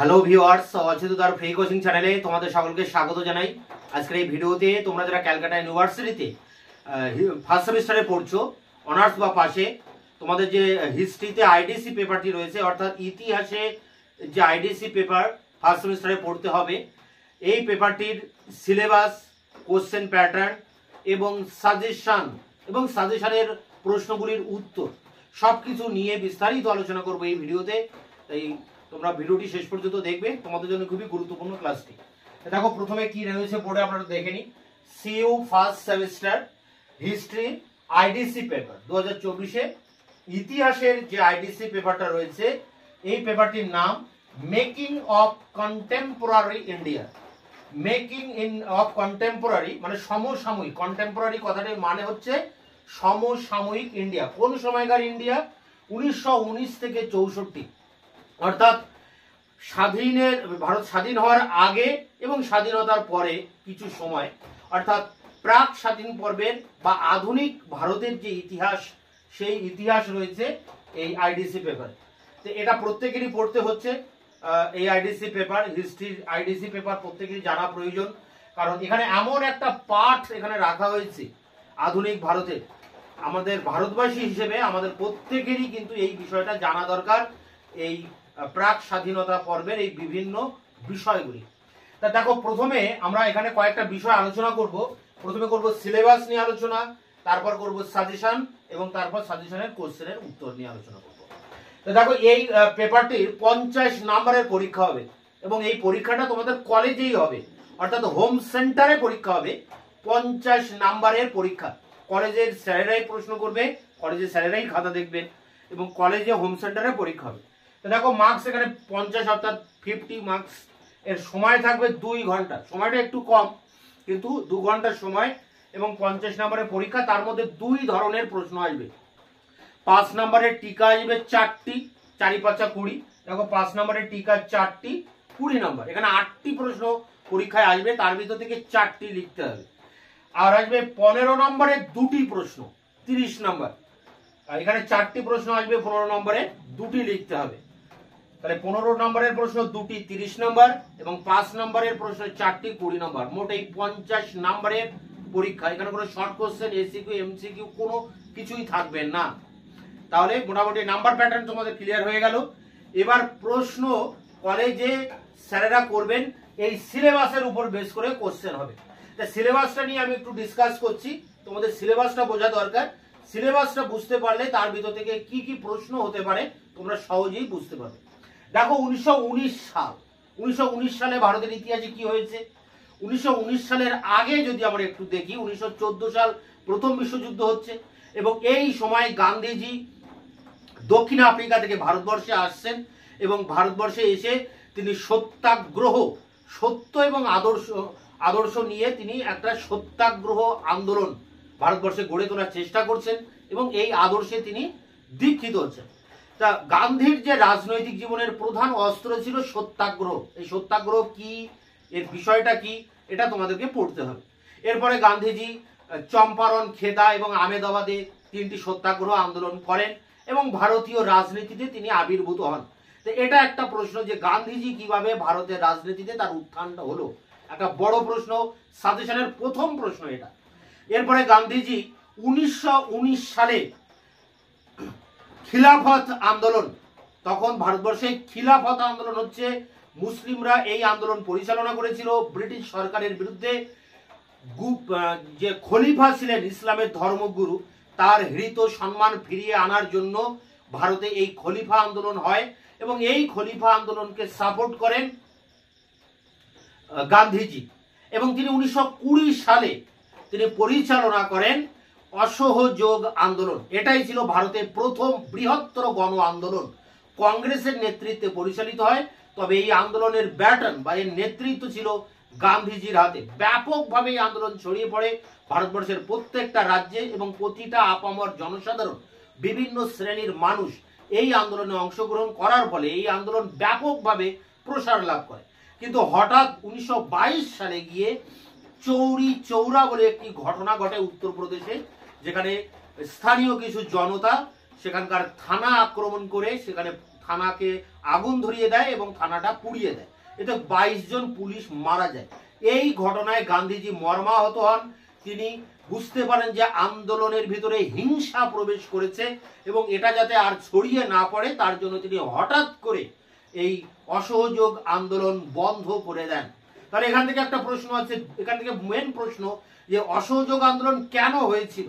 Hello viewers, অচ্যুতার free coaching চ্যানেলে তোমাদের সকলকে স্বাগত জানাই। আজকের এই ভিডিওতে তোমরা যারা ক্যালকাটা ইউনিভার্সিটিতে ফার্স্ট সেমিস্টারে পড়ছো, অনার্স বা পাশে, তোমাদের যে হিস্ট্রিতে আইডিসি পেপারটি রয়েছে, অর্থাৎ ইতিহাসে যে আইডিসি পেপার ফার্স্ট সেমিস্টারে পড়তে হবে, এই পেপারটির সিলেবাস, কোশ্চেন প্যাটার্ন এবং সাজেশনের প্রশ্নগুলির উত্তর সব কিছু নিয়ে বিস্তারিত আলোচনা করবো এই ভিডিওতে। তাই তোমরা ভিডিওটি শেষ পর্যন্ত দেখবে, তোমাদের জন্য খুবই গুরুত্বপূর্ণ ক্লাসটি। দেখো প্রথমে কি রয়েছে বোর্ডে আপনারা দেখে নিন। CU first semester history IDC paper 2024-এ ইতিহাসের যে আইডিসি পেপারটা রয়েছে, এই পেপারটির নাম making of contemporary India. Making of contemporary মানে সমসাময়িক, কন্টেম্পোরারি কথাটির মানে হচ্ছে সমসাময়িক ইন্ডিয়া। কোন সময়কার ইন্ডিয়া? 1919 থেকে 64, অর্থাৎ ভারত স্বাধীন হওয়ার আগে এবং স্বাধীনতার পরে কিছু সময়, অর্থাৎ প্রাক স্বাধীন পর্বের বা আধুনিক ভারতের যে ইতিহাস, সেই ইতিহাস রয়েছে এই আইডিসি পেপার। তো এটা প্রত্যেকেরই পড়তে হচ্ছে। এই আইডিসি পেপার, হিস্ট্রির আইডিসি পেপার প্রত্যেকেরই জানা প্রয়োজন, কারণ এখানে এমন একটা পাঠ এখানে রাখা হয়েছে আধুনিক ভারতের। আমাদের ভারতবাসী হিসেবে আমাদের প্রত্যেকেরই কিন্তু এই বিষয়টা জানা দরকার, এই প্রাক স্বাধীনতা পর্বের এই বিভিন্ন বিষয়গুলি। তা দেখো প্রথমে আমরা এখানে কয়েকটা বিষয় আলোচনা করব। প্রথমে করব সিলেবাস নিয়ে আলোচনা, তারপর করব সাজেশন এবং তারপর সাজেশনের কোশ্চেনের উত্তর নিয়ে আলোচনা করব। তো দেখো এই পেপারটির 50 নাম্বারের পরীক্ষা হবে এবং এই পরীক্ষাটা তোমাদের কলেজেই হবে, অর্থাৎ হোম সেন্টারে পরীক্ষা হবে। 50 নাম্বারের পরীক্ষা, কলেজের স্যারেরাই প্রশ্ন করবে, কলেজের স্যারেরাই খাতা দেখবেন এবং কলেজে হোম সেন্টারে পরীক্ষা হবে। তো দেখো মার্কস এখানে 50 অর্থাৎ 50 মার্কস। এর সময় থাকবে 2 ঘন্টা, সময়টা একটু কম কিন্তু 2 ঘন্টার সময় এবং 50 নম্বরের পরীক্ষা। তার মধ্যে 2 ধরনের প্রশ্ন আসবে। 5 নম্বরের টিকা আসবে 4টি, 4 × 5 = 20। দেখো 5 নম্বরের টিকা 4টি, 20 নম্বর। এখানে 8টি প্রশ্ন পরীক্ষায় আসবে, তার ভিতর থেকে 4টি লিখতে হবে। আর আসবে 15 নম্বরের 2টি প্রশ্ন, 30 নম্বর। আর এখানে 4টি প্রশ্ন আসবে, 15 নম্বরে 2টি লিখতে হবে। তাহলে 15 নম্বরের প্রশ্ন 2টি 30 নম্বর এবং 5 নম্বরের প্রশ্ন 4টি 20 নম্বর। মোট এই 50 নম্বরের পরীক্ষা। এখানে কোনো শর্ট কোশ্চেন, এসিকিউ, এমসিকিউ কোনো কিছুই থাকবে না। তাহলে মোটামুটি নাম্বার প্যাটার্ন তোমাদের ক্লিয়ার হয়ে গেল। এবার প্রশ্ন কলেজে স্যারেরা করবেন এই সিলেবাসের উপর বেস করে কোশ্চেন হবে। তা সিলেবাসটা নিয়ে আমি একটু ডিসকাস করছি। তোমাদের সিলেবাসটা বোঝা দরকার। সিলেবাসটা বুঝতে পারলে তার ভিতর থেকে কি কি প্রশ্ন হতে পারে তোমরা সহজেই বুঝতে পারবে। দেখো 1919 সালে ভারতের ইতিহাসে কি হয়েছে। 1919 সালের আগে যদি আমরা একটু দেখি, 1914 সাল প্রথম বিশ্বযুদ্ধ হচ্ছে এবং এই সময় গান্ধীজি দক্ষিণ আফ্রিকা থেকে ভারতবর্ষে আসছেন এবং ভারতবর্ষে এসে তিনি সত্যাগ্রহ, সত্য এবং আদর্শ নিয়ে তিনি একটা সত্যাগ্রহ আন্দোলন ভারতবর্ষে গড়ে তোলার চেষ্টা করছেন এবং এই আদর্শে তিনি দীক্ষিত হচ্ছেন। তা গান্ধীর যে রাজনৈতিক জীবনের প্রধান অস্ত্র ছিল সত্যাগ্রহ। এই সত্যাগ্রহ কি, এর বিষয়টা কি, এটা তোমাদেরকে পড়তে হবে। এরপরে গান্ধীজি চম্পারণ, খেদা এবং আমেদাবাদে 3টি সত্যাগ্রহ আন্দোলন করেন এবং ভারতীয় রাজনীতিতে তিনি আবির্ভূত হন। তো এটা একটা প্রশ্ন যে গান্ধীজি কিভাবে ভারতের রাজনীতিতে তার উত্থানটা হলো, একটা বড় প্রশ্ন, সাজেশনের প্রথম প্রশ্ন এটা। এরপরে গান্ধীজি 1919 সালে খিলাফত আন্দোলন, তখন ভারতবর্ষে খিলাফত আন্দোলন হচ্ছে, মুসলিমরা এই আন্দোলন পরিচালনা করেছিল ব্রিটিশ সরকারের বিরুদ্ধে। যে খলিফা ছিলেন ইসলামের ধর্মগুরু, তার হৃত সম্মান ফিরিয়ে আনার জন্য ভারতে এই খলিফা আন্দোলন হয় এবং এই খলিফা আন্দোলনকে সাপোর্ট করেন গান্ধীজি এবং তিনি 1920 সালে তিনি পরিচালনা করেন অসহযোগ আন্দোলন। এটাই ছিল ভারতের প্রথম বৃহত্তর গণ আন্দোলন, কংগ্রেসের নেতৃত্বে পরিচালিত হয়। তবে এই আন্দোলনের ব্যাটন বা এর নেতৃত্ব ছিল গান্ধীজির হাতে। ব্যাপকভাবে এই আন্দোলন ছড়িয়ে পড়ে ভারতবর্ষের প্রত্যেকটা রাজ্যে এবং প্রতিটা আপামর জনসাধারণ, বিভিন্ন শ্রেণীর মানুষ এই আন্দোলনে অংশগ্রহণ করার ফলে এই আন্দোলন ব্যাপকভাবে প্রসার লাভ করে। কিন্তু হঠাৎ 1922 সালে গিয়ে চৌরি চৌরা বলে একটি ঘটনা ঘটে উত্তরপ্রদেশে, যেখানে স্থানীয় কিছু জনতা সেখানকার থানা আক্রমণ করে সেখানে থানাকে আগুন ধরিয়ে দেয় এবং থানাটা পুড়িয়ে দেয়। এতে 22 জন পুলিশ মারা যায়। এই ঘটনায় গান্ধীজি মর্মাহত হন। তিনি বুঝতে পারেন যে আন্দোলনের ভিতরে হিংসা প্রবেশ করেছে এবং এটা যাতে আর ছড়িয়ে না পড়ে তার জন্য তিনি হঠাৎ করে এই অসহযোগ আন্দোলন বন্ধ করে দেন। তাহলে এখান থেকে একটা প্রশ্ন আছে, এখান থেকে মেন প্রশ্ন যে অসহযোগ আন্দোলন কেন হয়েছিল,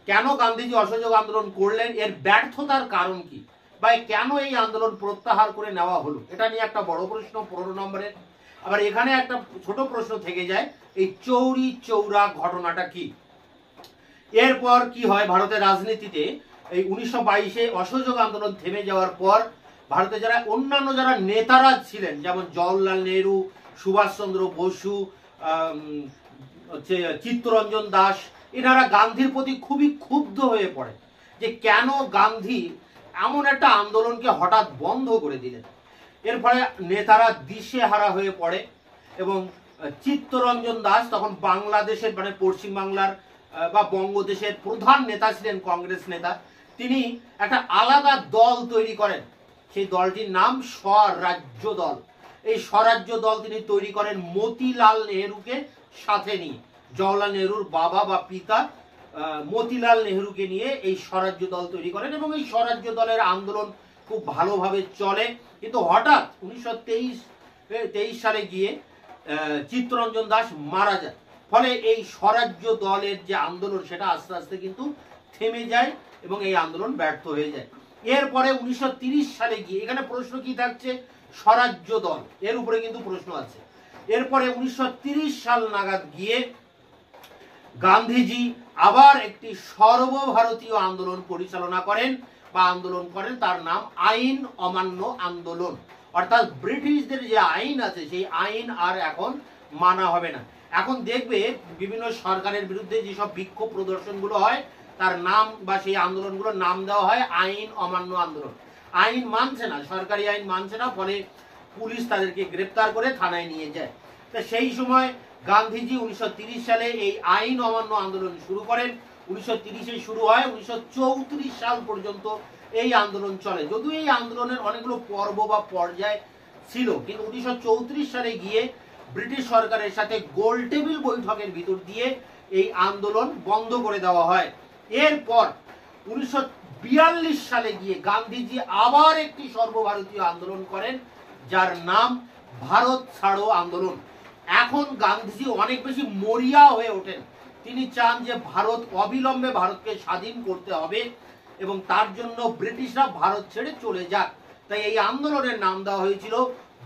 কেন গান্ধীজি অসহযোগ আন্দোলন করলেন, এর ব্যর্থতার কারণ কি, বা কেন এই আন্দোলন প্রত্যাহার করে নেওয়া হলো, এটা নিয়ে একটা বড় প্রশ্ন 15 নম্বরের। আবার এখানে একটা ছোট প্রশ্ন থেকে যায়, এই চৌরি চৌরা ঘটনাটা কি। এরপর কি হয় ভারতের রাজনীতিতে, এই 1922-এ অসহযোগ আন্দোলন থেমে যাওয়ার পর ভারতে যারা অন্যান্য যারা নেতারা ছিলেন, যেমন জওহরলাল নেহরু, সুভাষচন্দ্র বসু, চিত্তরঞ্জন দাস, এনারা গান্ধীর প্রতি খুবই ক্ষুব্ধ হয়ে পড়ে যে কেন গান্ধী এমন একটা আন্দোলনকে হঠাৎ বন্ধ করে দিলেন। এর ফলে নেতারা দিশেহারা হয়ে পড়ে এবং চিত্তরঞ্জন দাস তখন বাংলাদেশের মানে পশ্চিমবাংলার বা বঙ্গদেশের প্রধান নেতা ছিলেন, কংগ্রেস নেতা। তিনি একটা আলাদা দল তৈরি করেন, সেই দলটির নাম স্বরাজ্য দল। এই স্বরাজ্য দল তিনি তৈরি করেন মতিলাল নেহরুকে সাথে নিয়ে, জওহরলাল নেহরুর বাবা বা পিতা মতিলাল নেহরুকে নিয়ে এই স্বরাজ্য দল তৈরি করেন এবং এই স্বরাজ্য দলের আন্দোলন খুব ভালোভাবে চলে। কিন্তু হঠাৎ 1923 সালে গিয়ে চিত্তরঞ্জন দাস মারা যায়, ফলে এই স্বরাজ্য দলের যে আন্দোলন সেটা আস্তে আস্তে কিন্তু থেমে যায় এবং এই আন্দোলন ব্যর্থ হয়ে যায়। এরপরে 1930 সালে গিয়ে, এখানে প্রশ্ন কি থাকছে, স্বরাজ্য দল, এর উপরে কিন্তু প্রশ্ন আছে। এরপরে 1930 সাল নাগাদ গিয়ে গান্ধীজি আবার একটি সর্বভারতীয় আন্দোলন পরিচালনা করেন বা আন্দোলন করেন, তার নাম আইন অমান্য আন্দোলন। অর্থাৎ ব্রিটিশদের যে আইন আছে সেই আইন আর এখন মানা হবে না। এখন দেখবে বিভিন্ন সরকারের বিরুদ্ধে যেসব বিক্ষোভ প্রদর্শনগুলো হয় তার নাম বা সেই আন্দোলনগুলোর নাম দেওয়া হয় আইন অমান্য আন্দোলন। আইন মানছে না, সরকারি আইন মানছে না, ফলে পুলিশ তাদেরকে গ্রেপ্তার করে থানায় নিয়ে যায়। তা সেই সময় গান্ধীজি 1930 সালে এই আইন অমান্য আন্দোলন শুরু করেন। 1930-এ শুরু হয়, 1934 সাল পর্যন্ত এই আন্দোলন চলে। যদিও এই আন্দোলনের অনেকগুলো পর্ব বা পর্যায় ছিল, কিন্তু 1934 সালে গিয়ে ব্রিটিশ সরকারের সাথে গোল টেবিল বৈঠকের ভিতর দিয়ে এই আন্দোলন বন্ধ করে দেওয়া হয়। এরপর 1942 সালে গিয়ে গান্ধীজি আবার একটি সর্বভারতীয় আন্দোলন করেন যার নাম ভারত ছাড়ো আন্দোলন। এখন গান্ধীজি অনেক বেশি মরিয়া হয়ে ওঠেন, তিনি চান যে ভারত অবিলম্বে ভারতকে স্বাধীন করতে হবে এবং তার জন্য ব্রিটিশরা ভারত ছেড়ে চলে যাক। তাই এই আন্দোলনের নাম দেওয়া হয়েছিল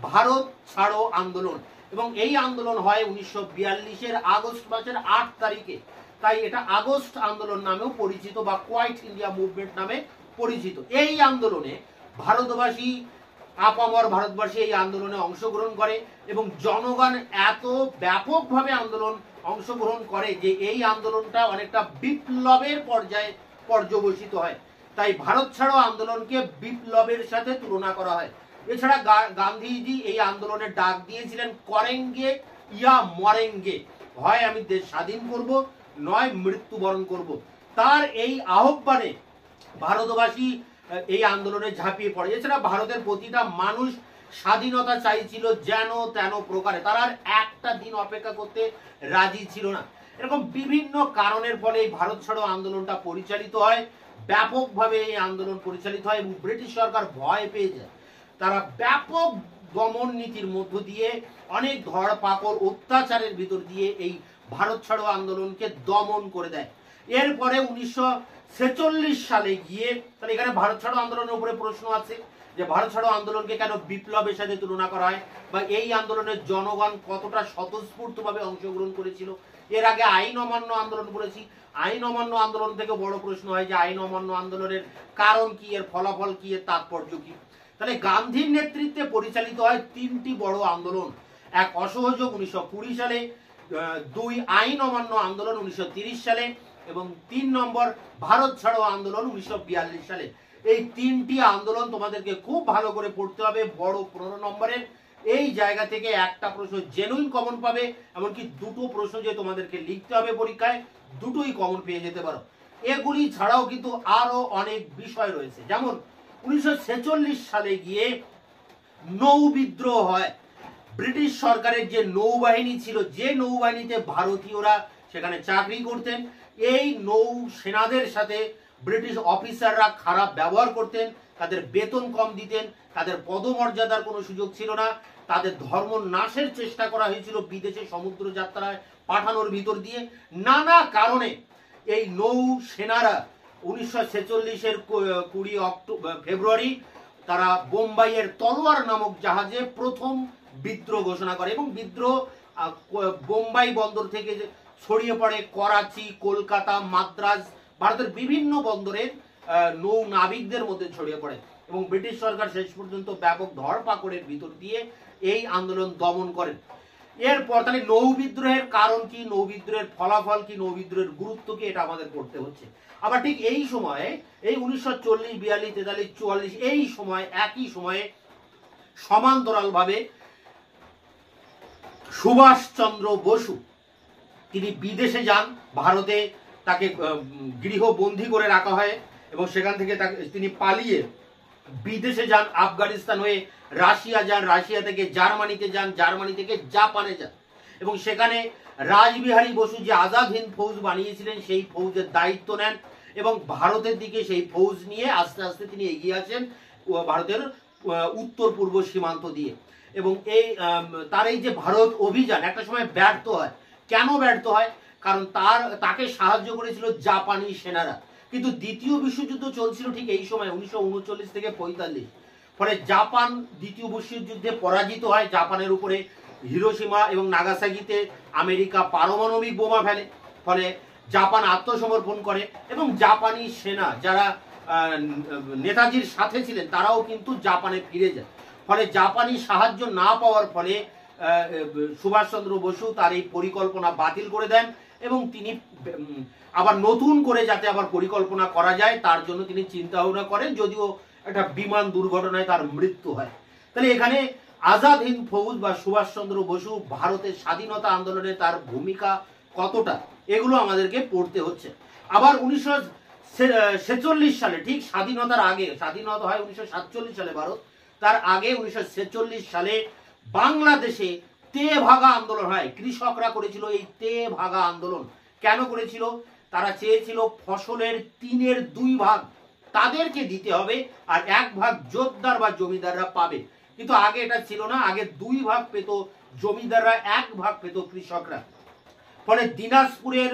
ভারত ছাড়ো আন্দোলন এবং এই আন্দোলন হয় 1942-এর আগস্ট মাসের 8 তারিখে। তাই এটা আগস্ট আন্দোলন নামেও পরিচিত বা কোয়াইট ইন্ডিয়া মুভমেন্ট নামে পরিচিত। এই আন্দোলনে ভারতবাসী, আপামর ভারতবাসী এই আন্দোলনে অংশগ্রহণ করে এবং জনগণ এত ব্যাপকভাবে আন্দোলন অংশগ্রহণ করে যে এই আন্দোলনটা অনেকটা বিপ্লবের পর্যায়ে পর্যবসিত হয়। তাই ভারত ছাড়ো আন্দোলনকে বিপ্লবের সাথে তুলনা করা হয়। এছাড়া গান্ধীজি এই আন্দোলনের ডাক দিয়েছিলেন করেঙ্গে ইয়া মরেঙ্গে, হয় আমি দেশ স্বাধীন করব নয় মৃত্যুবরণ করব। তার এই আহ্বানে ভারতবাসী এই আন্দোলনে ঝাঁপিয়ে পড়ে। এছাড়া ভারতের প্রতিটা মানুষ স্বাধীনতা চাইছিল যেন তেন প্রকারে, তারা আর একটা দিন অপেক্ষা করতে রাজি ছিল না। এরকম বিভিন্ন কারণের ফলে এই ভারত ছাড়ো আন্দোলনটা পরিচালিত হয়, ব্যাপকভাবে এই আন্দোলন পরিচালিত হয় এবং ব্রিটিশ সরকার ভয় পেয়ে যায়। তারা ব্যাপক দমন নীতির মধ্য দিয়ে অনেক ধরপাকড় অত্যাচারের ভিতর দিয়ে এই ভারত ছাড়ো আন্দোলনকে দমন করে দেয়। এরপরে 1946 সালে গিয়ে, তাহলে এখানে ভারত ছাড়ো আন্দোলনের উপরে প্রশ্ন আছে যে ভারত ছাড়ো আন্দোলনকে কেন বিপ্লবের সাথে তুলনা করা হয় বা এই আন্দোলনের জনগণ কতটা স্বতঃস্ফূর্তভাবে অংশগ্রহণ করেছিল। এর আগে আইন অমান্য আন্দোলন করেছি, আইন অমান্য আন্দোলন থেকে বড় প্রশ্ন হয় যে আইন অমান্য আন্দোলনের কারণ কি, এর ফলাফল কি, এর তাৎপর্য কি। তাহলে গান্ধীর নেতৃত্বে পরিচালিত হয় 3টি বড় আন্দোলন। এক অসহযোগ 1920 সালে, 2 আইন অমান্য আন্দোলন 1930 সালে এবং 3 নম্বর ভারত ছাড়ো আন্দোলন 1942 সালে। এই 3টি আন্দোলন তোমাদেরকে খুব ভালো করে পড়তে হবে, বড় 15 নম্বরের। এই জায়গা থেকে একটা প্রশ্ন জেনুইন কমন পাবে, এমনকি 2টো প্রশ্ন যে তোমাদেরকে লিখতে হবে পরীক্ষায়, দুটোই কমন পেয়ে যেতে পারো। এগুলি ছাড়াও কিন্তু আরো অনেক বিষয় রয়েছে, যেমন 1946 সালে গিয়ে নৌ বিদ্রোহ হয়। ব্রিটিশ সরকারের যে নৌবাহিনী ছিল, যে নৌবাহিনীতে ভারতীয়রা সেখানে চাকরি করতেন, এই নৌ সেনাদের সাথে ব্রিটিশ অফিসাররা খারাপ ব্যবহার করতেন, তাদের বেতন কম দিতেন, তাদের পদমর্যাদার কোনো সুযোগ ছিল না, তাদের ধর্ম নাশের চেষ্টা করা হয়েছিল বিদেশে সমুদ্র যাত্রায় পাঠানোর ভিতর দিয়ে। নানা কারণে এই নৌ সেনারা 1946-এর 20 ফেব্রুয়ারি তারা বোম্বাইয়ের তলোয়ার নামক জাহাজে প্রথম বিদ্রোহ ঘোষণা করে এবং বিদ্রোহ বোম্বাই বন্দর থেকে ছড়িয়ে পড়ে করাচি, কলকাতা, মাদ্রাজ, ভারতের বিভিন্ন বন্দরের নৌ নাবিকদের মধ্যে ছড়িয়ে পড়ে এবং ব্রিটিশ সরকার শেষ পর্যন্ত ব্যাপক ধরপাকড়ের ভিতর দিয়ে এই আন্দোলন দমন করেন। এরপর তাহলে নৌ বিদ্রোহের কারণ কি, নৌ বিদ্রোহের ফলাফল কি, নৌ বিদ্রোহের গুরুত্ব কি, এটা আমাদের পড়তে হচ্ছে। আবার ঠিক এই সময়ে এই 1940, 42, 43, 44 এই সময় একই সময়ে সমান্তরাল ভাবে সুভাষচন্দ্র বসু তিনি বিদেশে যান। ভারতে তাকে গৃহবন্দী করে রাখা হয় এবং সেখান থেকে তিনি পালিয়ে বিদেশে যান, আফগানিস্তান হয়ে রাশিয়া যান, রাশিয়া থেকে জার্মানিতে যান, জার্মানি থেকে জাপানে যান এবং সেখানে রাসবিহারী বসু যে আজাদ হিন্দ ফৌজ বানিয়েছিলেন সেই ফৌজের দায়িত্ব নেন এবং ভারতের দিকে সেই ফৌজ নিয়ে আস্তে আস্তে তিনি এগিয়ে আসেন ভারতের উত্তর পূর্ব সীমান্ত দিয়ে। এবং তার এই যে ভারত অভিযান একটা সময় ব্যর্থ হয়। কেন ব্যর্থ হয়? কারণ তাকে সাহায্য করেছিল জাপানি সেনারা, কিন্তু দ্বিতীয় বিশ্বযুদ্ধ চলছিল ঠিক এই সময় 1939 থেকে 45। ফলে জাপান দ্বিতীয় বিশ্বযুদ্ধে পরাজিত হয়। জাপানের উপরে হিরোশিমা এবং নাগাসাকিতে আমেরিকা পারমাণবিক বোমা ফেলে, ফলে জাপান আত্মসমর্পণ করে এবং জাপানি সেনা যারা নেতাজির সাথে ছিলেন তারাও কিন্তু জাপানে ফিরে যায়। ফলে জাপানি সাহায্য না পাওয়ার ফলে সুভাষচন্দ্র বসু তার এই পরিকল্পনা বাতিল করে দেন এবং তিনি আবার নতুন করে যাতে আবার পরিকল্পনা করা যায় তার জন্য তিনি চিন্তা ভাবনা করেন, যদিও একটা বিমান দুর্ঘটনায় তার মৃত্যু হয়। তাহলে এখানে আজাদ হিন্দ ফৌজ বা সুভাষচন্দ্র বসু ভারতের স্বাধীনতা আন্দোলনে তার ভূমিকা কতটা, এগুলো আমাদেরকে পড়তে হচ্ছে। আবার 1946 সালে ঠিক স্বাধীনতার আগে, স্বাধীনতা হয় 1947 সালে ভারত, তার আগে 1946 সালে বাংলাদেশে তেভাগা আন্দোলন হয়। কৃষকরা করেছিল এই তেভাগা আন্দোলন। কেন করেছিল? তারা চেয়েছিল ফসলের 3/2 ভাগ তাদেরকে দিতে হবে আর 1 ভাগ জোতদার বা জমিদাররা পাবে। কিন্তু আগে এটা ছিল না, আগে 2 ভাগ পেত জমিদাররা, 1 ভাগ পেত কৃষকরা। ফলে দিনাজপুরের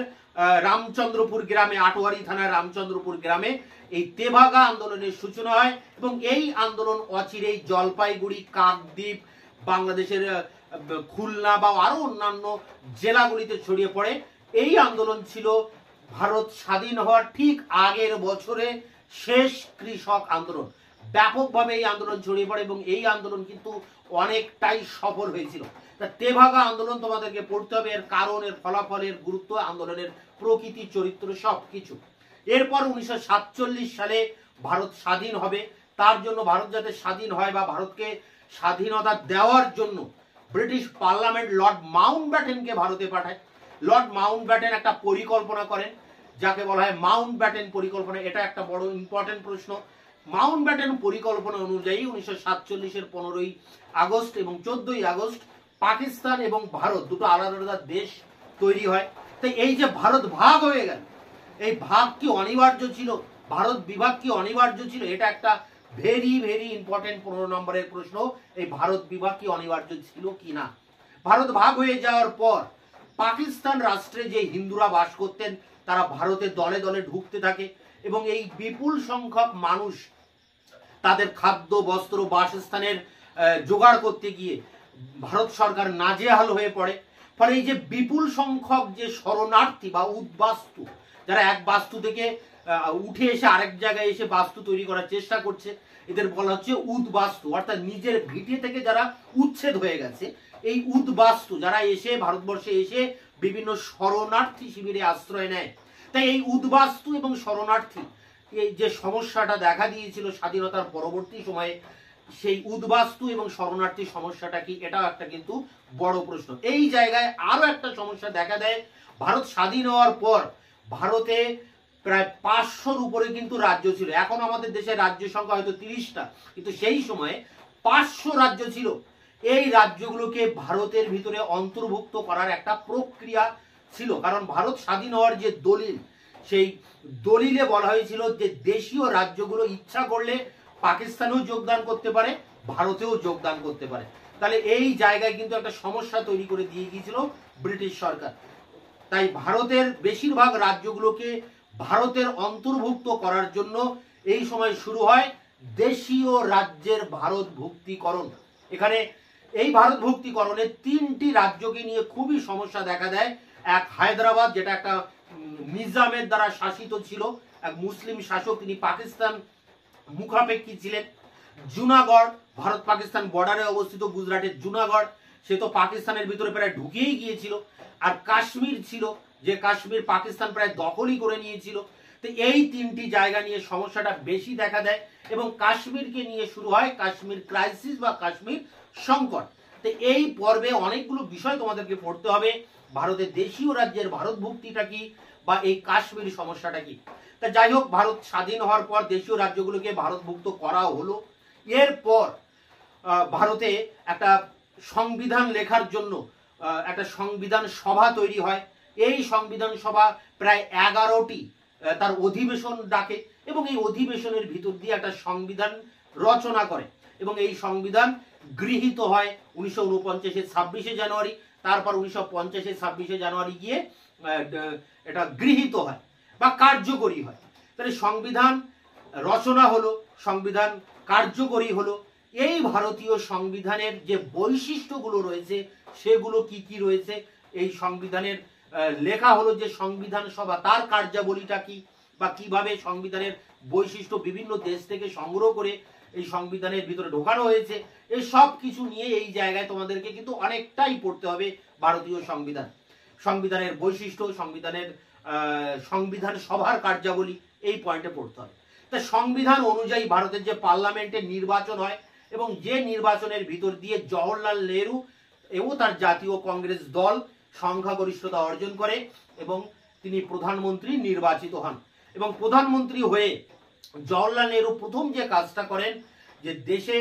রামচন্দ্রপুর গ্রামে, আটোয়ারি থানার রামচন্দ্রপুর গ্রামে এই তেভাগা আন্দোলনের সূচনা হয় এবং এই আন্দোলন অচিরেই জলপাইগুড়ি, কাকদ্বীপ, বাংলাদেশের খুলনা বা আরো অন্যান্য জেলাগুলিতে ছড়িয়ে পড়ে। এই আন্দোলন ছিল ভারত স্বাধীন হওয়ার ঠিক আগের বছরে শেষ কৃষক আন্দোলন। ব্যাপকভাবে এই আন্দোলন ছড়িয়ে পড়ে এবং এই আন্দোলন কিন্তু অনেকটাই সফল হয়েছিল। তা তেভাগা আন্দোলন তোমাদেরকে পড়তে হবে, এর কারণ, এর ফলাফল, এর গুরুত্ব, আন্দোলনের প্রকৃতি, চরিত্র সবকিছু। এরপর 1947 সালে ভারত স্বাধীন হবে। তার জন্য ভারত যাতে স্বাধীন হয় বা ভারতকে স্বাধীনতা দেওয়ার জন্য ব্রিটিশ পার্লামেন্ট লর্ড মাউন্টব্যাটেনকে ভারতে পাঠায়। লর্ড মাউন্টব্যাটেন একটা পরিকল্পনা করেন যাকে বলা হয় মাউন্টব্যাটেন পরিকল্পনা। এটা একটা বড় ইম্পর্টেন্ট প্রশ্ন। মাউন্টব্যাটেন পরিকল্পনা অনুযায়ী 1947-এর 15ই আগস্ট এবং 14ই আগস্ট পাকিস্তান এবং ভারত দুটো আলাদা আলাদা দেশ তৈরি হয়। তাই এই যে ভারত ভাগ হয়ে গেল, এই ভাগ কি অনিবার্য ছিল? ভারত বিভাগ কি অনিবার্য ছিল? এটা একটা ভেরি ভেরি ইম্পর্টেন্ট 15 নম্বরের প্রশ্ন। এই ভারত বিভাগ কি অনিবার্য ছিল কি না? ভারত ভাগ হয়ে যাওয়ার পর পাকিস্তান রাষ্ট্রে যে হিন্দুরা বাস করতেন তারা ভারতে দলে দলে ঢুকতে থাকে এবং এই বিপুল সংখ্যক মানুষ তাদের খাদ্য, বস্ত্র, বাসস্থানের জোগাড় করতে গিয়ে ভারত সরকার নাজেহাল হয়ে পড়ে। ফলে এই যে বিপুল সংখ্যক যে শরণার্থী বা উদ্বাস্তু, যারা এক বাস্তু থেকে উঠে এসে আরেক জায়গায় এসে বাস্তু তৈরি করার চেষ্টা করছে, এদের বলা হচ্ছে উদ্বাস্তু, অর্থাৎ নিজের ভিটে থেকে যারা উচ্ছেদ হয়ে গেছে, এই উদ্বাস্তু যারা এসে ভারতবর্ষে এসে বিভিন্ন শরণার্থী শিবিরে আশ্রয় নেয়। তাই এই উদ্বাস্তু এবং শরণার্থী এই যে সমস্যাটা দেখা দিয়েছিল স্বাধীনতার পরবর্তী সময়ে, সেই উদ্বাস্তু এবং শরণার্থী সমস্যাটা কি, এটাও একটা কিন্তু বড় প্রশ্ন। এই জায়গায় আরো একটা সমস্যা দেখা দেয়। ভারত স্বাধীন হওয়ার পর ভারতে প্রায় 500-র উপরে কিন্তু রাজ্য ছিল। এখন আমাদের দেশের রাজ্য সংখ্যা হয়তো 30টা, কিন্তু সেই সময়ে 500 রাজ্য ছিল। এই রাজ্যগুলোকে ভারতের ভিতরে অন্তর্ভুক্ত করার একটা প্রক্রিয়া ছিল, কারণ ভারত স্বাধীন হওয়ার যে দলিল, সেই দলিলে বলা হয়েছিল যে দেশীয় রাজ্যগুলো ইচ্ছা করলে পাকিস্তানেও যোগদান করতে পারে, ভারতেও যোগদান করতে পারে। তাহলে এই জায়গায় কিন্তু একটা সমস্যা তৈরি করে দিয়ে গিয়েছিল ব্রিটিশ সরকার। তাই ভারতের বেশিরভাগ রাজ্যগুলোকে ভারতের অন্তর্ভুক্ত করার জন্য এই সময় শুরু হয় দেশীয় রাজ্যের ভারতভুক্তিকরণ। এখানে এই ভারতভুক্তিকরণে 3টি রাজ্যকে নিয়ে খুবই সমস্যা দেখা দেয়। এক হায়দ্রাবাদ, যেটা একটা নিজামের দ্বারা শাসিত ছিল, এক মুসলিম শাসক, তিনি পাকিস্তান মুখাপেক্ষী ছিলেন। জুনাগড়, ভারত পাকিস্তান বর্ডারে অবস্থিত গুজরাটের জুনাগড়, সে তো পাকিস্তানের ভিতরে প্রায় ঢুকেই গিয়েছিল। আর কাশ্মীর ছিল, যে কাশ্মীর পাকিস্তান প্রায় দখলই করে নিয়েছিল। তো এই 3টি জায়গা নিয়ে সমস্যাটা বেশি দেখা দেয় এবং কাশ্মীরকে নিয়ে শুরু হয় কাশ্মীর ক্রাইসিস বা কাশ্মীর সংকট। তো এই পর্বে অনেকগুলো বিষয় তোমাদেরকে পড়তে হবে। ভারতের দেশীয় রাজ্যের ভারতভুক্তিটা কি, বা এই কাশ্মীর সমস্যাটা কি। তা যাই হোক, ভারত স্বাধীন হওয়ার পর দেশীয় রাজ্যগুলোকে ভারতভুক্ত করা হলো। এরপর ভারতে একটা সংবিধান লেখার জন্য একটা সংবিধান সভা তৈরি হয়। এই সংবিধান সভা প্রায় 11টি তার অধিবেশন ডাকে এবং এই অধিবেশনের ভিতর দিয়ে একটা সংবিধান রচনা করে এবং এই সংবিধান গৃহীত হয় 1949-এর 26শে জানুয়ারি। তারপর 1950-এর 26শে জানুয়ারি গিয়ে এটা গৃহীত হয় বা কার্যকরী হয়। তাহলে সংবিধান রচনা হলো, সংবিধান কার্যকরী হলো। এই ভারতীয় সংবিধানের যে বৈশিষ্ট্যগুলো রয়েছে সেগুলো কি কি রয়েছে, এই সংবিধানের লেখা হলো যে সংবিধান সভা, তার কার্যাবলীটা কি, বা কিভাবে সংবিধানের বৈশিষ্ট্য বিভিন্ন দেশ থেকে সংগ্রহ করে এই সংবিধানের ভিতরে ঢোকানো হয়েছে, এই সব কিছু নিয়ে এই জায়গায় তোমাদেরকে কিন্তু অনেকটাই পড়তে হবে। ভারতীয় সংবিধান, সংবিধানের বৈশিষ্ট্য, সংবিধানের সংবিধান সভার কার্যাবলী, এই পয়েন্টে পড়তে হবে। তা সংবিধান অনুযায়ী ভারতের যে পার্লামেন্টের নির্বাচন হয় এবং যে নির্বাচনের ভিতর দিয়ে জওহরলাল নেহরু এবং তার জাতীয় কংগ্রেস দল সংখ্যাগরিষ্ঠতা অর্জন করে এবং তিনি প্রধানমন্ত্রী নির্বাচিত হন। এবং প্রধানমন্ত্রী হয়ে জওহরলাল নেহরু প্রথম যে কাজটা করেন, যে দেশে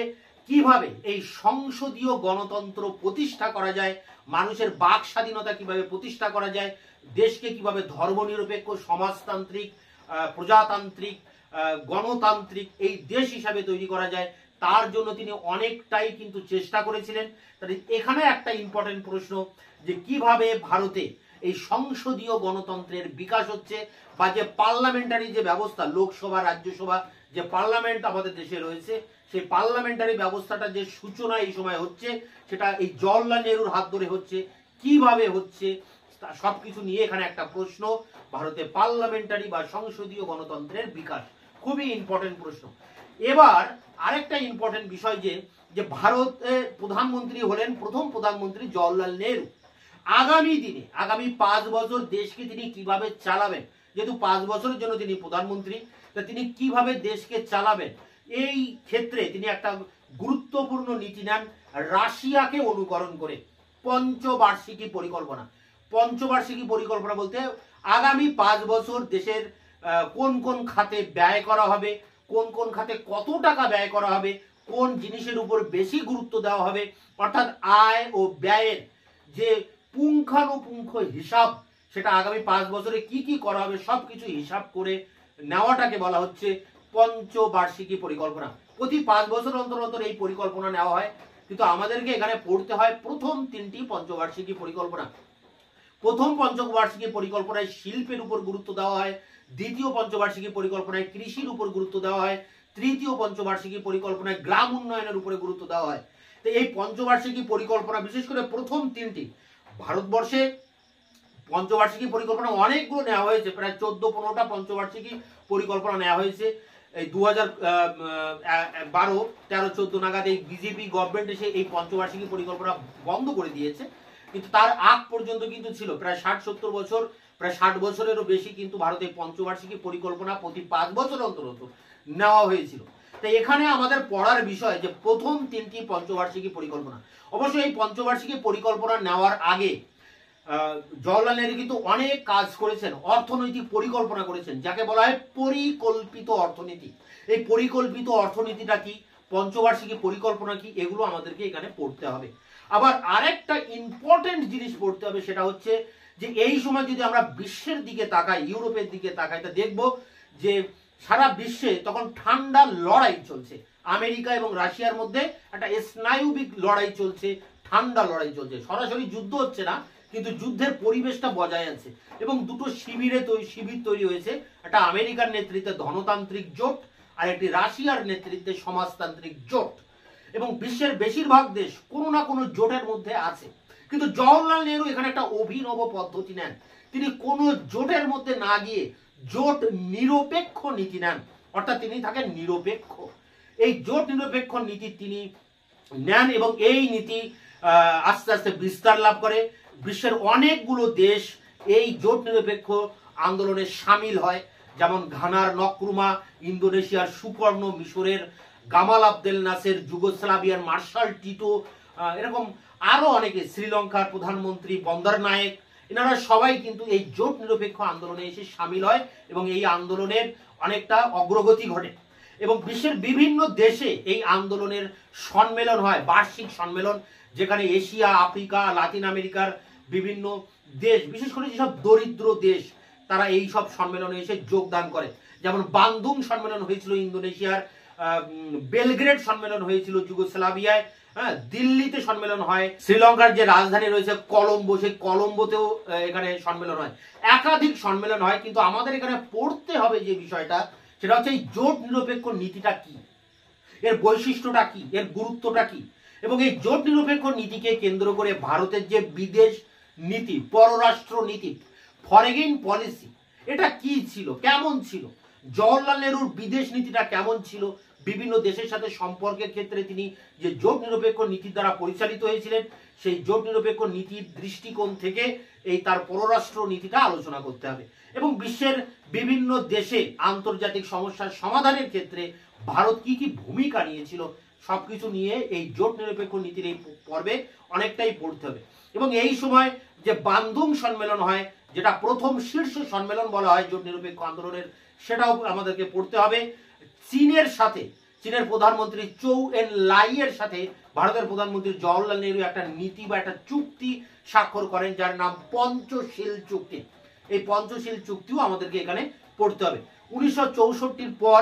কিভাবে এই সংসদীয় গণতন্ত্র প্রতিষ্ঠা করা যায়, মানুষের বাক স্বাধীনতা কিভাবে প্রতিষ্ঠা করা যায়, দেশকে কিভাবে ধর্মনিরপেক্ষ, সমাজতান্ত্রিক, প্রজাতান্ত্রিক, গণতান্ত্রিক এই দেশ হিসাবে তৈরি করা যায়, তার জন্য তিনি অনেকটাই কিন্তু চেষ্টা করেছিলেন। তাহলে এখানে একটা ইম্পর্টেন্ট প্রশ্ন, যে কিভাবে ভারতে এই সংসদীয় গণতন্ত্রের বিকাশ হচ্ছে, বা যে পার্লামেন্টারি যে ব্যবস্থা, লোকসভা, রাজ্যসভা, যে পার্লামেন্ট আমাদের দেশে রয়েছে, সেই পার্লামেন্টারি ব্যবস্থাটা যে সূচনা এই সময় হচ্ছে, সেটা এই জওহরলাল নেহরুর হাত ধরে হচ্ছে। কিভাবে হচ্ছে সবকিছু নিয়ে এখানে একটা প্রশ্ন, ভারতে পার্লামেন্টারি বা সংসদীয় গণতন্ত্রের বিকাশ, খুবই ইম্পর্টেন্ট প্রশ্ন। এবার আরেকটা ইম্পর্টেন্ট বিষয়, যে ভারতের প্রধানমন্ত্রী হলেন প্রথম প্রধানমন্ত্রী জওহরলাল নেহরু। আগামী দিনে, আগামী 5 বছর দেশকে তিনি কিভাবে চালাবেন, যেহেতু 5 বছরের জন্য তিনি প্রধানমন্ত্রী, তা তিনি কিভাবে দেশকে চালাবেন, এই ক্ষেত্রে তিনি একটা গুরুত্বপূর্ণ নীতি নেন রাশিয়াকে অনুকরণ করে। পঞ্চবার্ষিকী পরিকল্পনা। পঞ্চবার্ষিকী পরিকল্পনা বলতে আগামী 5 বছর দেশের কোন কোন খাতে ব্যয় করা হবে, কোন কোন খাতে কত টাকা ব্যয় করা হবে, কোন জিনিসের উপর বেশি গুরুত্ব দেওয়া হবে, অর্থাৎ আয় ও ব্যয়ের যে পুঙ্খানুপুঙ্খ হিসাব, সেটা আগামী 5 বছরে কি কি করা হবে সবকিছু হিসাব করে নেওয়াটাকে বলা হচ্ছে পঞ্চবার্ষিকী পরিকল্পনা। প্রতি 5 বছর অন্তর অন্তর এই পরিকল্পনা নেওয়া হয়, কিন্তু আমাদেরকে এখানে পড়তে হয় প্রথম 3টি পঞ্চবার্ষিকী পরিকল্পনা। প্রথম পঞ্চবার্ষিকী পরিকল্পনায় শিল্পের উপর গুরুত্ব দেওয়া হয়, দ্বিতীয় পঞ্চবার্ষিকী পরিকল্পনায় কৃষির উপর গুরুত্ব দেওয়া হয়, তৃতীয় পঞ্চবার্ষিকী পরিকল্পনায় গ্রাম উন্নয়নের উপরে গুরুত্ব দেওয়া হয়। তো এই পঞ্চবার্ষিকী পরিকল্পনা, বিশেষ করে প্রথম 3টি, ভারতবর্ষে পঞ্চবার্ষিকী পরিকল্পনা অনেকগুলো নেওয়া হয়েছে, প্রায় 14-15টা পঞ্চবার্ষিকী পরিকল্পনা নেওয়া হয়েছে। এই 2012, 13, 14 নাগাদ এই বিজেপি গভর্নমেন্ট এসে এই পঞ্চবার্ষিকী পরিকল্পনা বন্ধ করে দিয়েছে, কিন্তু তার আগ পর্যন্ত কিন্তু ছিল প্রায় 60-70 বছর, প্রায় 60 বছরেরও বেশি কিন্তু ভারতে পঞ্চবার্ষিকী পরিকল্পনা প্রতি 5 বছর অন্তর অন্তর নেওয়া হয়েছিল। তাই এখানে আমাদের পড়ার বিষয় যে প্রথম 3টি পঞ্চবার্ষিকী পরিকল্পনা। অবশ্যই এই পঞ্চবার্ষিকী পরিকল্পনা নেওয়ার আগে জওহরলাল নেহরু কিন্তু অনেক কাজ করেছেন, অর্থনৈতিক পরিকল্পনা করেছেন, যাকে বলা হয় পরিকল্পিত অর্থনীতি। এই পরিকল্পিত অর্থনীতিটা কি, পঞ্চবার্ষিকী পরিকল্পনা কি, এগুলো আমাদেরকে এখানে পড়তে হবে। আবার আরেকটা ইম্পর্টেন্ট জিনিস পড়তে হবে, সেটা হচ্ছে যে এই সময় যদি আমরা বিশ্বের দিকে তাকাই, ইউরোপের দিকে তাকাই, তা দেখবো যে সারা বিশ্বে তখন ঠান্ডা লড়াই চলছে। আমেরিকা এবং রাশিয়ার মধ্যে একটা স্নায়ুবিক লড়াই চলছে, ঠান্ডা লড়াই চলছে। সরাসরি যুদ্ধ হচ্ছে না, কিন্তু যুদ্ধের পরিবেশটা বজায় আছে। এবং দুটো শিবির তৈরি হয়েছে, একটা আমেরিকার নেতৃত্বে ধনতান্ত্রিক জোট, আর একটি রাশিয়ার নেতৃত্বে সমাজতান্ত্রিক জোট। এবং বিশ্বের বেশিরভাগ দেশ কোনো না কোনো জোটের মধ্যে আছে। কিন্তু জওহরলাল নেহরু এখানে একটা অভিনব পদ্ধতি নেন। তিনি কোনো জোটের মধ্যে না গিয়ে জোট নিরপেক্ষ নীতি নেন, অর্থাৎ তিনি থাকেন নিরপেক্ষ। এই জোট নিরপেক্ষ নীতি তিনি নেন এবং এই নীতি আস্তে আস্তে বিস্তার লাভ করে। বিশ্বের অনেকগুলো দেশ এই জোট নিরপেক্ষ আন্দোলনে সামিল হয়, যেমন ঘানার নক্রুমা, ইন্দোনেশিয়ার সুকর্ণ, মিশরের গামাল আবদেল নাসের, যুগোস্লাভিয়ার মার্শাল টিটো, এরকম আরো অনেকে, শ্রীলঙ্কার প্রধানমন্ত্রী বন্দর নায়েক, এনারা সবাই কিন্তু এই জোট নিরপেক্ষ আন্দোলনে এসে সামিল হয় এবং এই আন্দোলনের অনেকটা অগ্রগতি ঘটে। এবং বিশ্বের বিভিন্ন দেশে এই আন্দোলনের সম্মেলন হয়, বার্ষিক সম্মেলন, যেখানে এশিয়া, আফ্রিকা, লাতিন আমেরিকার বিভিন্ন দেশ, বিশেষ করে যেসব দরিদ্র দেশ, তারা এই সব সম্মেলনে এসে যোগদান করে। যেমন বান্দুং সম্মেলন হয়েছিল ইন্দোনেশিয়ার, বেলগ্রেড সম্মেলন হয়েছিল যুগোস্লাভিয়ায়, দিল্লিতে সম্মেলন হয়, শ্রীলঙ্কার যে রাজধানী রয়েছে কলম্বো, সেই কলম্বোতেও এখানে সম্মেলন হয়, একাধিক সম্মেলন হয়। কিন্তু আমাদের এখানে পড়তে হবে যে বিষয়টা, সেটা হচ্ছে এই জোট নিরপেক্ষ নীতিটা কি, এর বৈশিষ্ট্যটা কি, এর গুরুত্বটা কি। এবং এই জোট নিরপেক্ষ নীতিকে কেন্দ্র করে ভারতের যে বিদেশ নীতি, পররাষ্ট্র নীতি, ফরেন পলিসি, এটা কি ছিল, কেমন ছিল, জওহরলাল নেহরুর বিদেশ নীতিটা কেমন ছিল, বিভিন্ন দেশের সাথে সম্পর্কের ক্ষেত্রে তিনি যে জোট নিরপেক্ষ নীতির দ্বারা পরিচালিত হয়েছিলেন, সেই জোট নিরপেক্ষ নীতির দৃষ্টিকোণ থেকে এই তার পররাষ্ট্র নীতিটা আলোচনা করতে হবে। এবং বিশ্বের বিভিন্ন দেশে আন্তর্জাতিক সমস্যার সমাধানের ক্ষেত্রে ভারত কি কি ভূমিকা নিয়েছিল, সবকিছু নিয়ে এই জোট নিরপেক্ষ নীতির এই পর্বে অনেকটাই পড়তে হবে। এবং এই সময় যে বান্দুং সম্মেলন হয়, যেটা প্রথম শীর্ষ সম্মেলন বলা হয় জোট নিরপেক্ষ আন্দোলনের, সেটাও আমাদেরকে পড়তে হবে। চীনের সাথে, চীনের প্রধানমন্ত্রী চৌ এন লাই এর সাথে ভারতের প্রধানমন্ত্রী জওহরলাল নেহরু একটা নীতি বা একটা চুক্তি স্বাক্ষর করেন, যার নাম পঞ্চশীল চুক্তি। এই পঞ্চশীল চুক্তিও আমাদেরকে এখানে পড়তে হবে। 1964 পর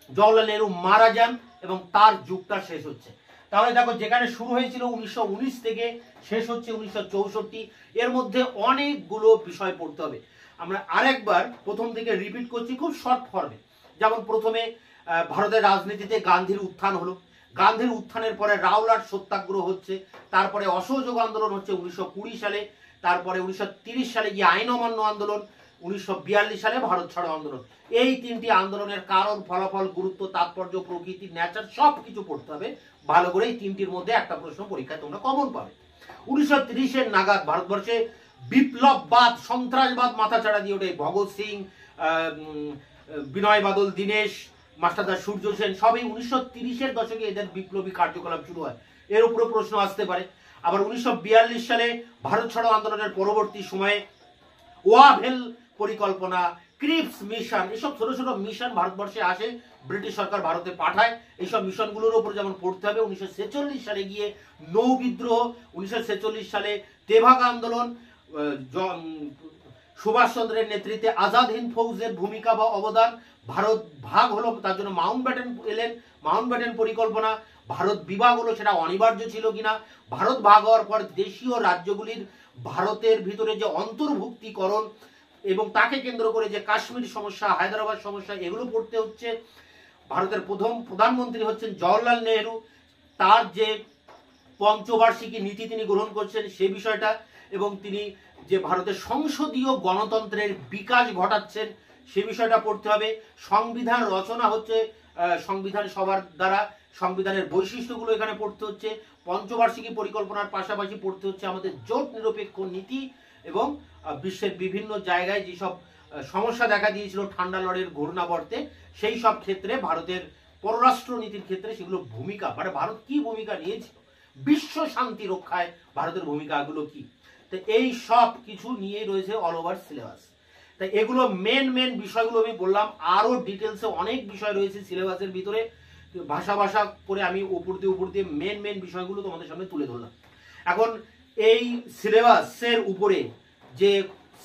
জওহরলাল নেহরু মারা যান এবং তার যুগটা শেষ হচ্ছে। তাহলে দেখো, যেখানে শুরু হয়েছিল 1919 থেকে, শেষ হচ্ছে 1964, এর মধ্যে অনেকগুলো বিষয় পড়তে হবে। আমরা আরেকবার প্রথম থেকে রিপিট করছি খুব শর্ট ফর্মে। যেমন প্রথমে ভারতের রাজনীতিতে গান্ধীর উত্থান হলো, গান্ধীর উত্থানের পরে রাওলাট সত্যাগ্রহ হচ্ছে, তারপরে অসহযোগ আন্দোলন হচ্ছে 1920 সালে, তারপরে 1930 সালে গিয়ে আইন অমান্য আন্দোলন, 1942 সালে ভারত ছাড়ো আন্দোলন। এই তিনটি আন্দোলনের কারণ, ফলাফল, গুরুত্ব, তাৎপর্য, প্রকৃতি, নেচার সবকিছু পড়তে হবে ভালো করে। এই তিনটির মধ্যে একটা প্রশ্ন পরীক্ষায় তোমরা কমন পাবে। 1930-এর নাগাদ ভারতবর্ষে বিপ্লববাদ, সন্ত্রাসবাদ মাথাচাড়া দিয়ে ওঠে। ভগৎ সিং, বিনয় বাদল দীনেশ, মাস্টারদা সূর্য সেন, সবই 1930-এর দশকে এদের বিপ্লবী কার্যকলাপ শুরু হয়। এর উপরে প্রশ্ন আসতে পারে। আবার 1942 সালে ভারত ছাড়ো আন্দোলনের পরবর্তী সময়ে ওয়াভেল পরিকল্পনা, ক্রিপস মিশন, এসব ছোট ছোট মিশন ভারতবর্ষে আসে, ব্রিটিশ সরকার ভারতে পাঠায়। এইসব মিশনগুলোর উপর যেমন পড়তে হবে। 1946 সালে গিয়ে নৌ বিদ্রোহ, 1946 সালে তেভাগ আন্দোলন, সুভাষচন্দ্রের নেতৃত্বে আজাদ হিন্দ ফৌজের ভূমিকা বা অবদান, ভারত ভাগ হলো, তার জন্য মাউন্টব্যাটেন এলেন, মাউন্টব্যাটেন পরিকল্পনা, ভারত বিভাগ হলো, সেটা অনিবার্য ছিল কিনা, ভারত ভাগ হওয়ার পর দেশীয় রাজ্যগুলির ভারতের ভিতরে যে অন্তর্ভুক্তিকরণ এবং তাকে কেন্দ্র করে যে কাশ্মীর সমস্যা, হায়দ্রাবাদ সমস্যা, এগুলো পড়তে হচ্ছে। ভারতের প্রথম প্রধানমন্ত্রী হচ্ছেন জওহরলাল নেহরু, তার যে পঞ্চবার্ষিকী নীতি তিনি গ্রহণ করছেন সে বিষয়টা, এবং তিনি যে ভারতের সংসদীয় গণতন্ত্রের বিকাশ ঘটাচ্ছেন সে বিষয়টা পড়তে হবে। সংবিধান রচনা হচ্ছে সংবিধান সভার দ্বারা, সংবিধানের বৈশিষ্ট্যগুলো এখানে পড়তে হচ্ছে। পঞ্চবার্ষিকী পরিকল্পনার পাশাপাশি পড়তে হচ্ছে আমাদের জোট নিরপেক্ষ নীতি এবং বিশ্বের বিভিন্ন জায়গায় যেসব সমস্যা দেখা দিয়েছিল ঠান্ডা লড়াইয়ের ঘূর্ণাবর্তে, সেই সব ক্ষেত্রে ভারতের পররাষ্ট্র নীতির ক্ষেত্রে সেগুলো ভূমিকা, মানে ভারত কি ভূমিকা নিয়েছিল, বিশ্ব শান্তি রক্ষায় ভারতের ভূমিকাগুলো কি। তো এই সব কিছু নিয়েই রয়েছে অল ওভার সিলেবাস। তাই এগুলো মেন বিষয়গুলো আমি বললাম, আরো ডিটেলসে অনেক বিষয় রয়েছে সিলেবাসের ভিতরে, ভাষা করে আমি উপর দিয়ে মেন বিষয়গুলো তোমাদের সামনে তুলে ধরলাম। এখন এই সিলেবাসের উপরে যে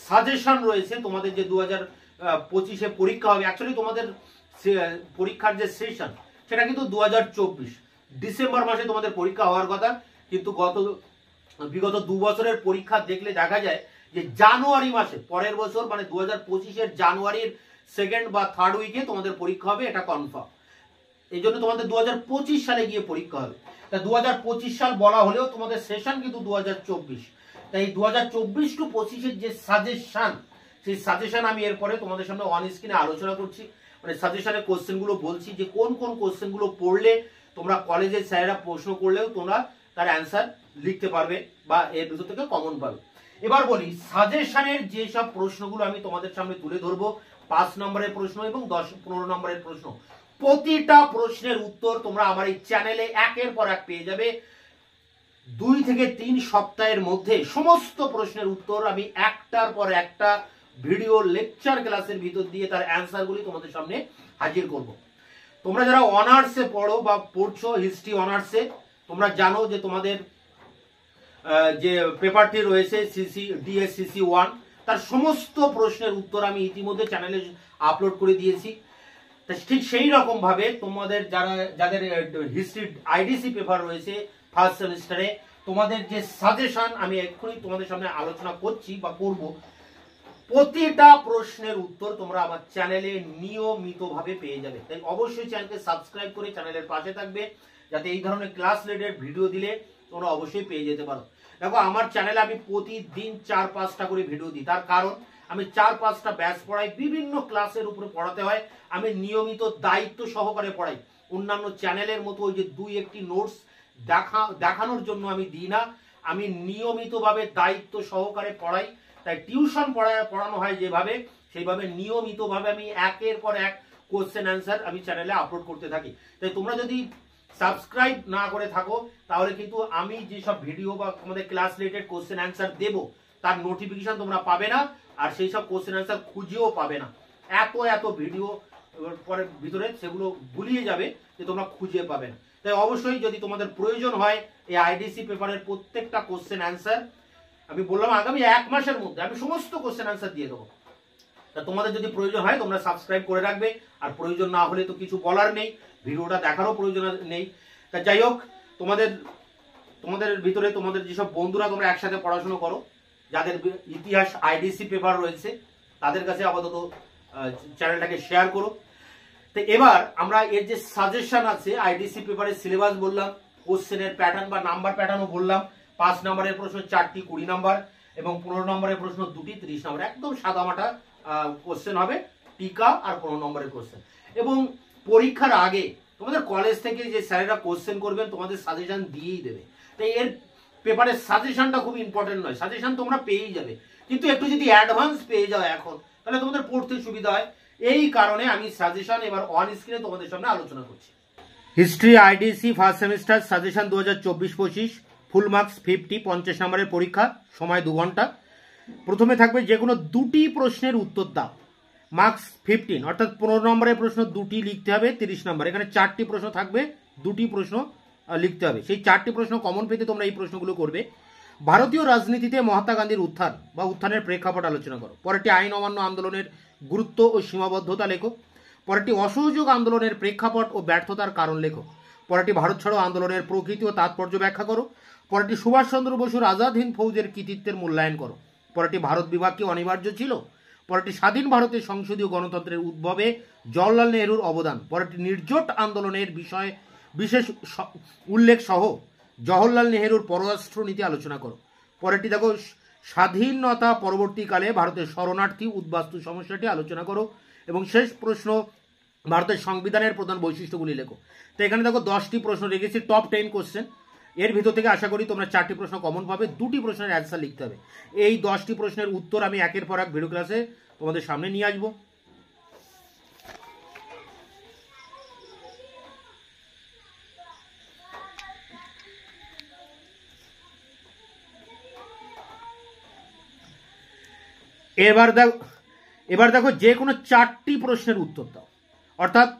সাজেশন রয়েছে, তোমাদের যে 2025-এ পরীক্ষা হবে, অ্যাকচুয়ালি তোমাদের পরীক্ষার যে সেশন সেটা কিন্তু 2024 ডিসেম্বর মাসে তোমাদের পরীক্ষা হওয়ার কথা, কিন্তু বিগত 2 বছরের পরীক্ষা দেখলে দেখা যায় যে জানুয়ারি মাসে পরের বছর মানে 2025-এর জানুয়ারির 2nd বা 3rd উইকে তোমাদের পরীক্ষা হবে, এটা কনফার্ম। এই জন্য তোমাদের 2025 সালে গিয়ে পরীক্ষা হবে। তা 2025 সাল বলা হলেও তোমাদের সেশন কিন্তু 2024। তাই 2024 টু 25-এর যে সাজেশন, সেই সাজেশন আমি এরপরে তোমাদের সামনে অন স্ক্রিনে আলোচনা করছি, মানে সাজেশনের কোশ্চেনগুলো বলছি যে কোন কোশ্চেনগুলো পড়লে তোমরা কলেজের স্যারেরা প্রশ্ন করলেও তোমরা তার অ্যান্সার লিখতে পারবে বা এর ভিতর থেকে কমন পাবে। এবার বলি সাজেশনের যে সব প্রশ্নগুলো আমি তোমাদের সামনে তুলে ধরবো, 5 নম্বরের প্রশ্ন এবং 10-15 নম্বরের প্রশ্ন, প্রতিটা প্রশ্নের উত্তর তোমরা আমার এই চ্যানেলে একের পর এক পেয়ে যাবে। 2 থেকে 3 সপ্তাহের মধ্যে সমস্ত প্রশ্নের উত্তর আমি একটার পর একটা ভিডিও লেকচার ক্লাসের ভিতর দিয়ে তার অ্যান্সারগুলি তোমাদের সামনে হাজির করব। তোমরা যারা অনার্সে পড়ো বা পড়ছো হিস্ট্রি অনার্সে, তোমরা জানো যে তোমাদের যে পেপারটি রয়েছে DSCC 1, তার সমস্ত প্রশ্নের উত্তর আমি ইতিমধ্যে চ্যানেলে আপলোড করে দিয়েছি। ঠিক সেই রকম ভাবে তোমাদের যাদের হিস্ট্রি IDC পেপার রয়েছে ফার্স্ট সেমিস্টারে, তোমাদের যে সাজেশন আমি এক্ষুনি তোমাদের সামনে আলোচনা করছি বা করব, প্রতিটা প্রশ্নের উত্তর তোমরা আমার চ্যানেলে নিয়মিতভাবে পেয়ে যাবে। তাই অবশ্যই চ্যানেলকে সাবস্ক্রাইব করে চ্যানেলের পাশে থাকবে, যাতে এই ধরনের ক্লাস রিলেটেড ভিডিও দিলে তোমরা অবশ্যই পেয়ে যেতে পারো। দেখো আমার চ্যানেলে আমি প্রতিদিন 4-5টা করে ভিডিও দিই, তার কারণ আমি 4-5টা ব্যাচ পড়াই, বিভিন্ন ক্লাসের উপরে পড়াতে হয়, আমি নিয়মিত দায়িত্ব সহকারে পড়াই। অন্যান্য চ্যানেলের মতো ওই যে 2-1টি নোটস দেখানোর জন্য আমি দিই না, আমি নিয়মিতভাবে দায়িত্ব সহকারে পড়াই। তাই টিউশন পড়ানো হয় যেভাবে, সেইভাবে নিয়মিতভাবে আমি একের পর এক কোশ্চেন অ্যান্সার আমি চ্যানেলে আপলোড করতে থাকি। তাই তোমরা যদি সাবস্ক্রাইব না করে থাকো তাহলে কিন্তু আমি যেসব ভিডিও বা আমাদের ক্লাস রিলেটেড কোশ্চেন অ্যান্সার দেবো তার নোটিফিকেশন তোমরা পাবে না, আর সেই সব কোশ্চেন অ্যান্সার খুঁজেও পাবে না। এত ভিডিও পরে ভিতরে সেগুলো গুলিয়ে যাবে যে তোমরা খুঁজে পাবে না। তাই অবশ্যই যদি তোমাদের প্রয়োজন হয় এই IDC পেপারের প্রত্যেকটা কোশ্চেন অ্যান্সার, আমি বললাম আগামী 1 মাসের মধ্যে আমি সমস্ত কোশ্চেন অ্যান্সার দিয়ে দেবো। তা তোমাদের যদি প্রয়োজন হয় তোমরা সাবস্ক্রাইব করে রাখবে, আর প্রয়োজন না হলে তো কিছু বলার নেই, ভিডিওটা দেখারও প্রয়োজন নেই। তা যাই হোক, তোমাদের ভিতরে তোমাদের যেসব বন্ধুরা তোমরা একসাথে পড়াশোনা করো, যাদের ইতিহাস IDC পেপার রয়েছে, তাদের কাছে আপাতত চ্যানেলটাকে শেয়ার করো। তো এবার আমরা এর যে সাজেশন আছে, IDC পেপারের সিলেবাস বললাম, কোশ্চেনের প্যাটার্ন বা নাম্বার প্যাটার্নও বললাম। 5 নম্বরের প্রশ্ন 4টি 20 নম্বর এবং 15 নম্বরের প্রশ্ন 2টি 30 নম্বর, একদম সাদামাটা কোশ্চেন হবে, টিকা আর 15 নম্বরের কোশ্চেন। এবং পরীক্ষার আগে তোমাদের কলেজ থেকে যে স্যারেরা কোশ্চেন করবেন তোমাদের সাজেশন দিয়েই দেবে। তাই এর পেপারের সাজেশনটা খুব ইম্পর্টেন্ট নয়, সাজেশন তোমরা পেয়েই যাবে, কিন্তু একটু যদি অ্যাডভান্স পেয়ে যাও এখন, তাহলে তোমাদের পড়তে সুবিধা হয়। এই কারণে আমি সাজেশন এবার অন স্ক্রিনে তোমাদের সামনে আলোচনা করছি। History IDC first semester suggestion 2024-25, full marks 50, 50 নম্বরের পরীক্ষা, সময় 2 ঘন্টা। প্রথমে থাকবে যে কোনো 2টি প্রশ্নের উত্তর দাও, মার্কস 15, অর্থাৎ 15 নম্বরের প্রশ্ন 2টি লিখতে হবে, 30 নম্বর। এখানে 4টি প্রশ্ন থাকবে, 2টি প্রশ্ন লিখতে হবে। সেই 4টি প্রশ্ন কমন পেতে তোমরা এই প্রশ্নগুলো করবে। ভারতীয় রাজনীতিতে মহাত্মা গান্ধীর উত্থান বা উত্থানের প্রেক্ষাপট আলোচনা করো। পরেরটি আইন অমান্য আন্দোলনের গুরুত্ব ও সীমাবদ্ধতা লেখো। পরেরটি অসহযোগ আন্দোলনের প্রেক্ষাপট ও ব্যর্থতার কারণ লেখো। পরেরটি ভারত ছাড়ো আন্দোলনের প্রকৃতি ও তাৎপর্য ব্যাখ্যা করো। পরেরটি সুভাষচন্দ্র বসুর আজাদ হিন্দ ফৌজের কৃতিত্বের মূল্যায়ন করো। পরেরটি ভারত বিভাগ কি অনিবার্য ছিল। পরেরটি স্বাধীন ভারতের সংসদীয় গণতন্ত্রের উদ্ভবে জওহরলাল নেহরুর অবদান। পরেরটি নির্জোট আন্দোলনের বিষয়ে বিশেষ উল্লেখ সহ জওহরলাল নেহরুর পররাষ্ট্র নীতি আলোচনা করো। পরেরটি দেখো স্বাধীনতা পরবর্তীকালে ভারতের শরণার্থী উদ্বাস্তু সমস্যাটি আলোচনা করো। এবং শেষ প্রশ্ন, ভারতের সংবিধানের প্রধান বৈশিষ্ট্যগুলি লেখো। তো এখানে দেখো 10টি প্রশ্ন রেখেছি, টপ 10 কোশ্চেন। এর ভিতর থেকে আশা করি তোমরা 4টি প্রশ্ন কমন পাবে, 2টি প্রশ্নের অ্যান্সার লিখতে হবে। এই 10টি প্রশ্নের উত্তর আমি একের পর এক ভিডিও ক্লাসে তোমাদের সামনে নিয়ে আসবো। এবার দেখো যে কোনো 4টি প্রশ্নের উত্তর দাও, অর্থাৎ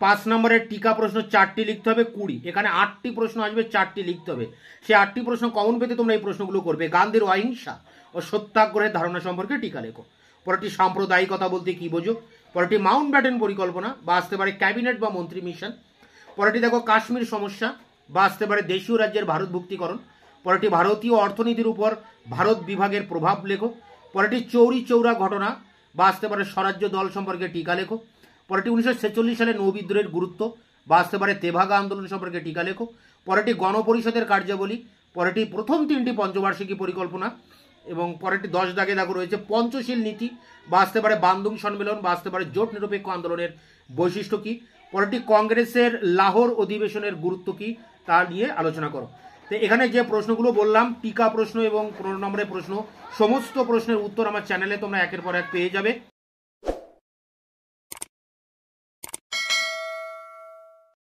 5 নম্বরের টিকা প্রশ্ন 4টি লিখতে হবে 20, এখানে 8টি প্রশ্ন আসবে 4টি লিখতে হবে। সেই 8টি প্রশ্ন কমন পেতে তোমরা এই প্রশ্নগুলো করবে। গান্ধীর অহিংসা ও সত্যাগ্রহের ধারণা সম্পর্কে টিকা লেখো। পরেরটি সাম্প্রদায়িকতা বলতে কি বোঝো। পরেরটি মাউন্ট ব্যাটেন পরিকল্পনা বা আসতে পারে ক্যাবিনেট বা মন্ত্রী মিশন। পরেরটি দেখো কাশ্মীর সমস্যা বা আসতে পারে দেশীয় রাজ্যের ভারতভুক্তিকরণ। পরেরটি ভারতীয় অর্থনীতির উপর ভারত বিভাগের প্রভাব লেখো। পরেরটি চৌরি চৌরা ঘটনা বা আসতে পারে স্বরাজ্য দল সম্পর্কে টিকা লেখো। পরেরটি 1946 সালে নৌবিদ্রোহের গুরুত্ব বা আসতে পারে তেভাগা আন্দোলন সম্পর্কে টিকা লেখো। পরেরটি গণপরিষদের কার্যাবলী। পরেরটি প্রথম 3টি পঞ্চবার্ষিকী পরিকল্পনা। এবং পরেরটি 10 দাগে দেখো রয়েছে পঞ্চশীল নীতি বা আসতে পারে বান্দুং সম্মেলন বা আসতে পারে জোট নিরপেক্ষ আন্দোলনের বৈশিষ্ট্য কি। পরেরটি কংগ্রেসের লাহোর অধিবেশনের গুরুত্ব কি তা নিয়ে আলোচনা করো। তো এখানে যে প্রশ্নগুলো বললাম, টিকা প্রশ্ন এবং 15 নম্বরের প্রশ্ন, সমস্ত প্রশ্নের উত্তর আমার চ্যানেলে তোমরা একের পর এক পেয়ে যাবে।